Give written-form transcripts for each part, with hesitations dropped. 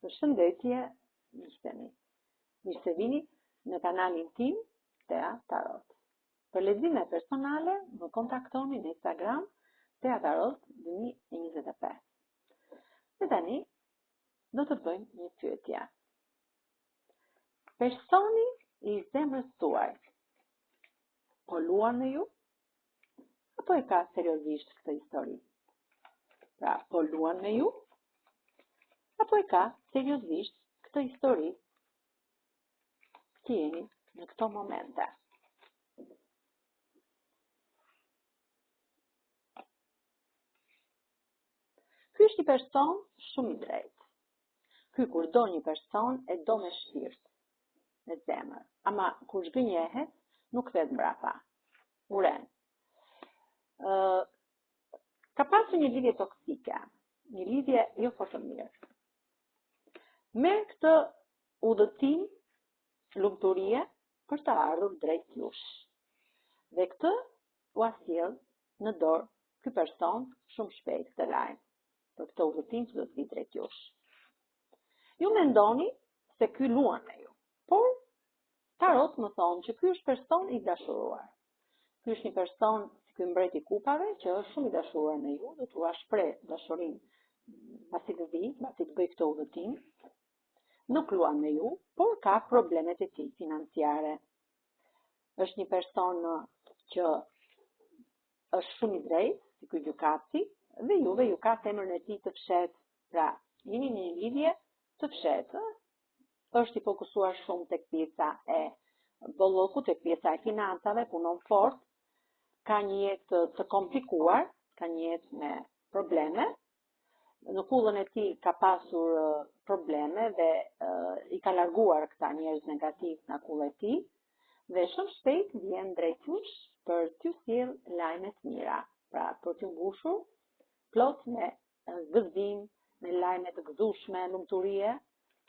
Përshëndetje, miqtemi. Mirë se vini në kanalin tim Tea Tarot. Për lexime personale, më kontaktoni në Instagram Tea Tarot 2025. Dhe tani do të bëjmë një pyetje. Personi i zemrës tuaj po luan me ju? Apo e ka seriozisht këtë histori? Pra, po luan me ju? Apo e ka seriozisht këtë histori? Që jeni në këto momente. Ky është një person shumë i drejtë. Ky kur do një person e do me shpirt, me zemër. Ama kur zgënjehet, nuk thet mbrapa. Uren. Ka pasur një lidhje toksike, një lidhje jo fort të mirë. Me këtë udhëtim, lumturie për të ardhur drejt jush. Dhe këtë u asjell në dorë ky person shumë shpejt këtë lajm, për këtë udhëtim që do të vi drejt jush. Ju mendoni se ky luan me ju, por tarot më thonë që ky është person i dashuruar. Ky është një person si ky mbreti i kupave që është shumë i dashuruar me ju, do t'ua shpreh dashurinë pasi të vi, pasi të bëj këtë udhëtim. Nuk luan me ju, por ka problemet e tij financiare. Është një person që është shumë i drejtë, si ky gjykatësi, dhe juve ju ka emrin e tij të fshehtë. Pra, jeni në një lidhje të fshehtë. Është i fokusuar shumë tek pjesa e bollokut, tek pjesa e financave, punon fort, ka një jetë të komplikuar, ka një jetë me probleme. Në kullën e tij ka pasur probleme dhe i ka larguar këta njerëz negativ në kullën e tij dhe shumë shpejt vjen drejt jush për t'ju sjell lajme të mira, pra për t'ju mbushur plot me gëzim, me lajme të gëzueshme, lumturie.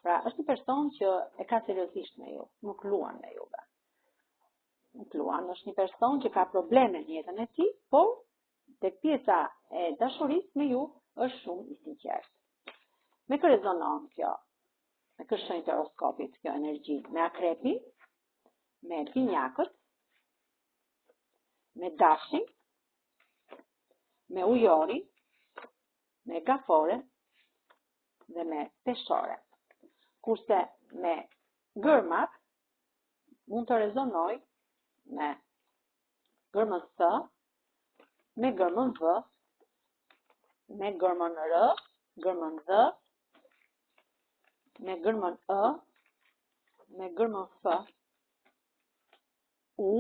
Pra është një person që e ka seriozisht me ju, nuk luan me juve. Nuk luan, është një person që ka probleme në jetën e tij, por tek pjesa e dashurisë me ju është shumë i sinqert. Me kë rezonon kjo? Me kë shenjtë horoskopit kjo energji? Me akrepin, me binjakët, me dashin, me ujorin, me gaforen dhe me peshore. Kurse me gërmat mund të rezonoj me gërmën S, me gërmën V, me gërmën R, gërmën D, me gërmën E, me gërmën F, U,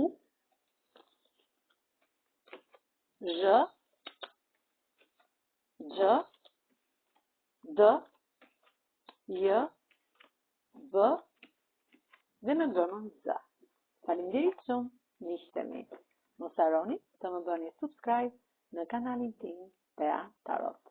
Zh, Gj, D, J, B dhe me gërmën Z. Faleminderit shumë, miqtemi. Mos harroni të më bëni subscribe në kanalin tim Tea Tarot.